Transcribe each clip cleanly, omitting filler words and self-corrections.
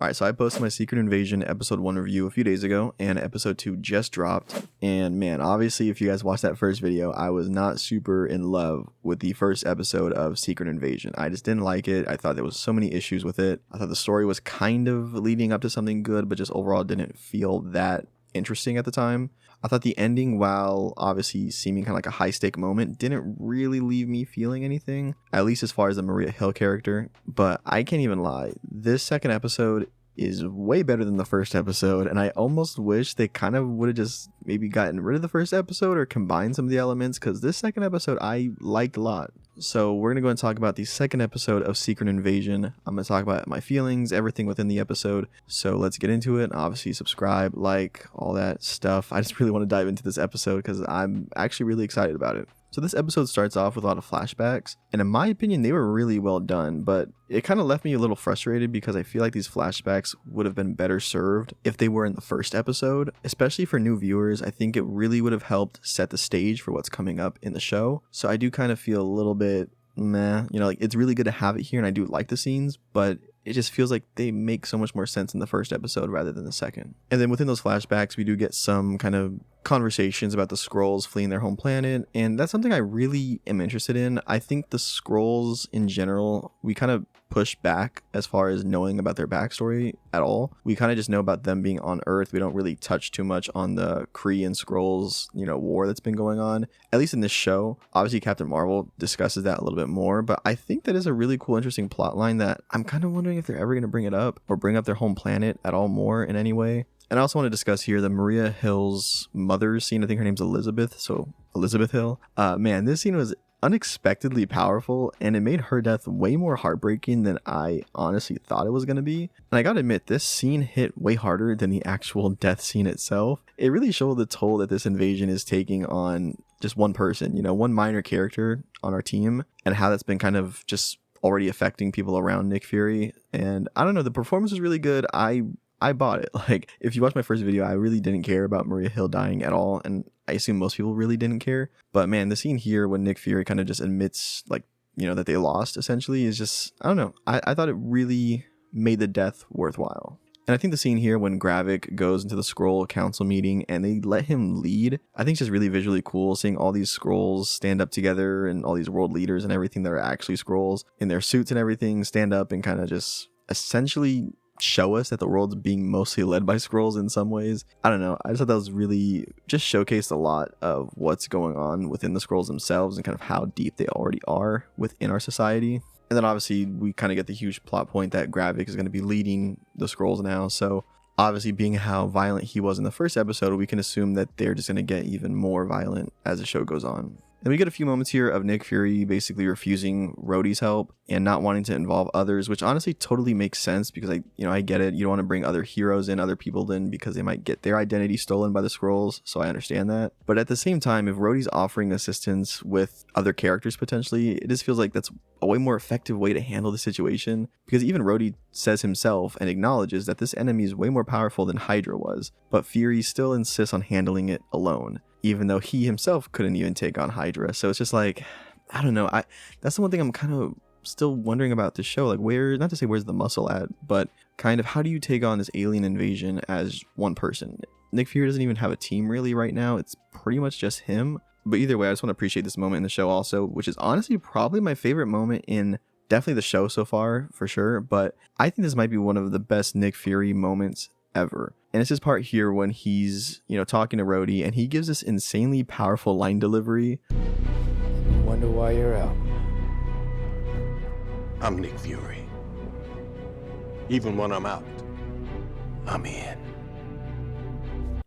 Alright, so I posted my Secret Invasion episode 1 review a few days ago, and episode 2 just dropped. And man, obviously, if you guys watched that first video, I was not super in love with the first episode of Secret Invasion. I just didn't like it. I thought there was so many issues with it. I thought the story was kind of leading up to something good, but just overall didn't feel that interesting at the time. I thought the ending, while obviously seeming kind of like a high-stake moment, didn't really leave me feeling anything, at least as far as the Maria Hill character. But I can't even lie, this second episode is way better than the first episode, and I almost wish they kind of would have just maybe gotten rid of the first episode or combined some of the elements, because this second episode I liked a lot. So we're going to go and talk about the second episode of Secret Invasion. I'm going to talk about my feelings, everything within the episode. So let's get into it. Obviously subscribe, like, all that stuff. I just really want to dive into this episode because I'm actually really excited about it. So this episode starts off with a lot of flashbacks, and in my opinion, they were really well done, but it kind of left me a little frustrated because I feel like these flashbacks would have been better served if they were in the first episode. Especially for new viewers, I think it really would have helped set the stage for what's coming up in the show. So I do kind of feel a little bit meh, like it's really good to have it here, and I do like the scenes, but it just feels like they make so much more sense in the first episode rather than the second. And then within those flashbacks, we do get some kind of conversations about the Skrulls fleeing their home planet, and that's something I really am interested in. I think the Skrulls in general, we kind of push back as far as knowing about their backstory at all. We kind of just know about them being on Earth. We don't really touch too much on the Kree and Skrulls, war that's been going on, at least in this show. Obviously, Captain Marvel discusses that a little bit more, but I think that is a really cool, interesting plot line that I'm kind of wondering if they're ever going to bring it up or bring up their home planet at all more in any way. And I also want to discuss here the Maria Hill's mother scene. I think her name's Elizabeth, so Elizabeth Hill. Man, this scene was unexpectedly powerful, and it made her death way more heartbreaking than I honestly thought it was going to be. And I gotta admit, this scene hit way harder than the actual death scene itself. It really showed the toll that this invasion is taking on just one person, one minor character on our team, and how that's been kind of just already affecting people around Nick Fury. And I don't know, the performance was really good. I bought it. Like, if you watch my first video, I really didn't care about Maria Hill dying at all, and I assume most people really didn't care. But man, the scene here when Nick Fury kind of just admits, that they lost, essentially, is just, I don't know. I thought it really made the death worthwhile. And I think the scene here when Gravik goes into the Skrull council meeting and they let him lead, I think it's just really visually cool seeing all these Skrulls stand up together, and all these world leaders and everything that are actually Skrulls in their suits and everything stand up and kind of just essentially show us that the world's being mostly led by Skrulls in some ways. I don't know. I just thought that was really just showcased a lot of what's going on within the Skrulls themselves and kind of how deep they already are within our society. And then obviously we kind of get the huge plot point that Gravik is going to be leading the Skrulls now. So obviously, being how violent he was in the first episode, we can assume that they're just going to get even more violent as the show goes on. And we get a few moments here of Nick Fury basically refusing Rhodey's help and not wanting to involve others, which honestly totally makes sense because I get it. You don't want to bring other heroes in, other people in, because they might get their identity stolen by the Skrulls. So I understand that. But at the same time, if Rhodey's offering assistance with other characters potentially, it just feels like that's a way more effective way to handle the situation, because even Rhodey says himself and acknowledges that this enemy is way more powerful than Hydra was, but Fury still insists on handling it alone, even though he himself couldn't even take on Hydra. So it's just like, I don't know. That's the one thing I'm kind of still wondering about this show. Like, not to say where's the muscle at, but kind of how do you take on this alien invasion as one person? Nick Fury doesn't even have a team really right now. It's pretty much just him. But either way, I just want to appreciate this moment in the show also, which is honestly probably my favorite moment in definitely the show so far, for sure. But I think this might be one of the best Nick Fury moments ever. And it's his part here when he's, talking to Rhodey, and he gives this insanely powerful line delivery. You wonder why you're out. I'm Nick Fury. Even when I'm out, I'm in.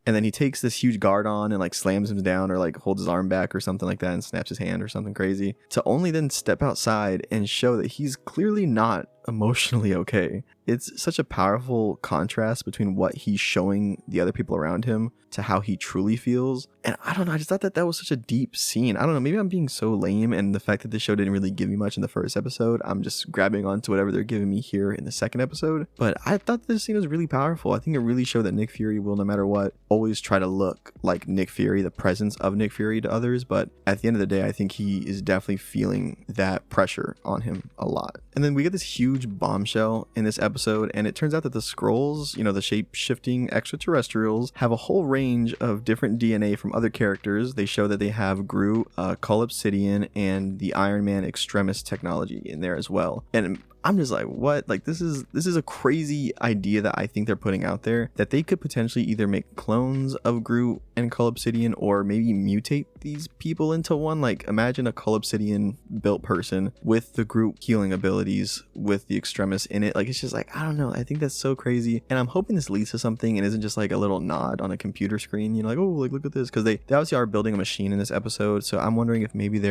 And then he takes this huge guard on and slams him down, or holds his arm back or something like that and snaps his hand or something crazy, to only then step outside and show that he's clearly not emotionally okay. It's such a powerful contrast between what he's showing the other people around him to how he truly feels. And I don't know, I just thought that was such a deep scene. I don't know, maybe I'm being so lame, and the fact that the show didn't really give me much in the first episode, I'm just grabbing onto whatever they're giving me here in the second episode. But I thought this scene was really powerful. I think it really showed that Nick Fury will, no matter what, always try to look like Nick Fury, the presence of Nick Fury to others. But at the end of the day, I think he is definitely feeling that pressure on him a lot. And then we get this huge huge bombshell in this episode, and it turns out that the Skrulls, the shape-shifting extraterrestrials, have a whole range of different DNA from other characters. They show that they have Gru, Cull Obsidian, and the Iron Man Extremis technology in there as well. And I'm just like, what? Like, this is a crazy idea that I think they're putting out there, that they could potentially either make clones of Gru and Cull Obsidian, or maybe mutate these people into one. Like, imagine a Cull Obsidian built person with the Gru healing abilities with the Extremis in it. Like, it's just like, I don't know. I think that's so crazy. And I'm hoping this leads to something and isn't just like a little nod on a computer screen, like, oh, like, look at this. Because they obviously are building a machine in this episode. So I'm wondering if maybe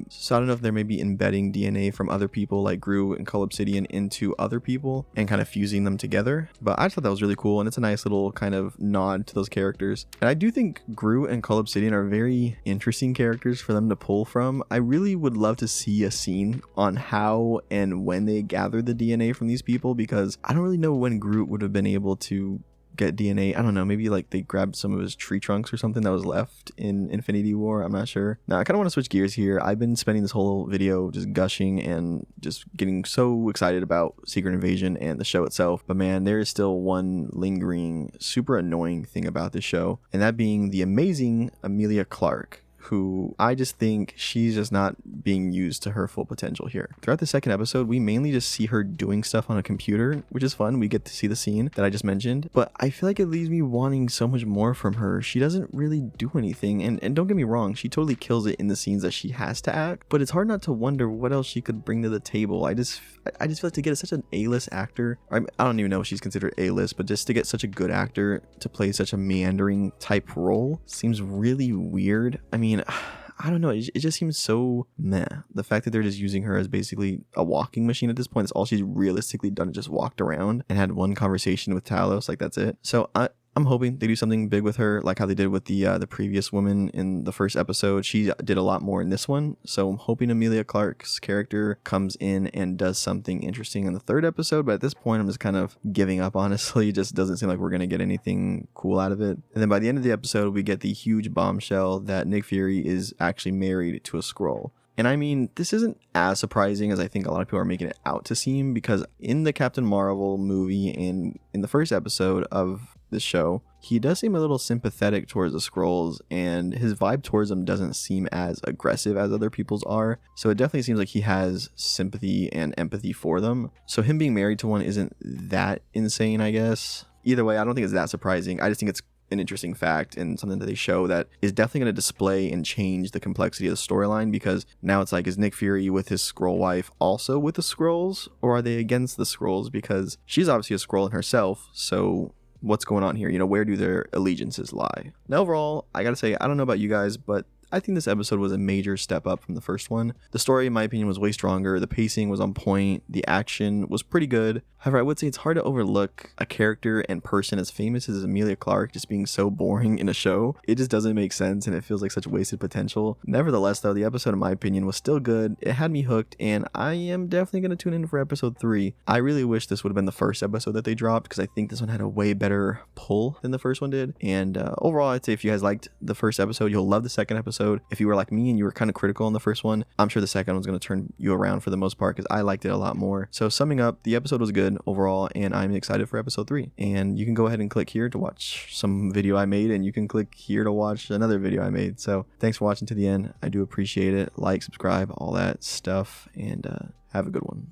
so I don't know if they're maybe embedding DNA from other people like Gru and Cull Obsidian into other people and kind of fusing them together. But I thought that was really cool, and it's a nice little kind of nod to those characters. And I do think Gru and Cull Obsidian are very interesting characters for them to pull from. I really would love to see a scene on how and when they gather the DNA from these people, because I don't really know when Groot would have been able to get DNA. I don't know, maybe like they grabbed some of his tree trunks or something that was left in Infinity War. I'm not sure. Now I kind of want to switch gears here. I've been spending this whole video just gushing and just getting so excited about Secret Invasion and the show itself, but man, there is still one lingering super annoying thing about this show, and that being the amazing Emilia Clarke, who I just think she's just not being used to her full potential here. Throughout the second episode, we mainly just see her doing stuff on a computer, which is fun. We get to see the scene that I just mentioned, but I feel like it leaves me wanting so much more from her. She doesn't really do anything, and don't get me wrong, she totally kills it in the scenes that she has to act, but it's hard not to wonder what else she could bring to the table. I just feel like to get such an A-list actor, I don't even know if she's considered A-list, but just to get such a good actor to play such a meandering type role seems really weird. I mean, I don't know, it just seems so meh. The fact that they're just using her as basically a walking machine at this point, it's all she's realistically done, is just walked around and had one conversation with Talos, like that's it. So I'm hoping they do something big with her, like how they did with the previous woman in the first episode. She did a lot more in this one, so I'm hoping Emilia Clarke's character comes in and does something interesting in the third episode. But at this point, I'm just kind of giving up, honestly. It just doesn't seem like we're going to get anything cool out of it. And then by the end of the episode, we get the huge bombshell that Nick Fury is actually married to a Skrull. And I mean, this isn't as surprising as I think a lot of people are making it out to seem, because in the Captain Marvel movie and in the first episode of this show, he does seem a little sympathetic towards the Skrulls, and his vibe towards them doesn't seem as aggressive as other people's are. So it definitely seems like he has sympathy and empathy for them. So him being married to one isn't that insane, I guess. Either way, I don't think it's that surprising. I just think it's an interesting fact and something that they show that is definitely going to display and change the complexity of the storyline, because now it's like, is Nick Fury with his Skrull wife also with the Skrulls, or are they against the Skrulls? Because she's obviously a Skrull in herself, so what's going on here? Where do their allegiances lie? Now overall, I gotta say, I don't know about you guys, but I think this episode was a major step up from the first one. The story, in my opinion, was way stronger. The pacing was on point. The action was pretty good. However, I would say it's hard to overlook a character and person as famous as Emilia Clarke just being so boring in a show. It just doesn't make sense, and it feels like such wasted potential. Nevertheless, though, the episode, in my opinion, was still good. It had me hooked, and I am definitely going to tune in for episode 3. I really wish this would have been the first episode that they dropped, because I think this one had a way better pull than the first one did. And overall, I'd say if you guys liked the first episode, you'll love the second episode. If you were like me and you were kind of critical on the first one, I'm sure the second one's going to turn you around for the most part, because I liked it a lot more. So summing up, the episode was good overall, and I'm excited for episode 3. And you can go ahead and click here to watch some video I made, and you can click here to watch another video I made. So thanks for watching to the end. I do appreciate it. Like, subscribe, all that stuff, and have a good one.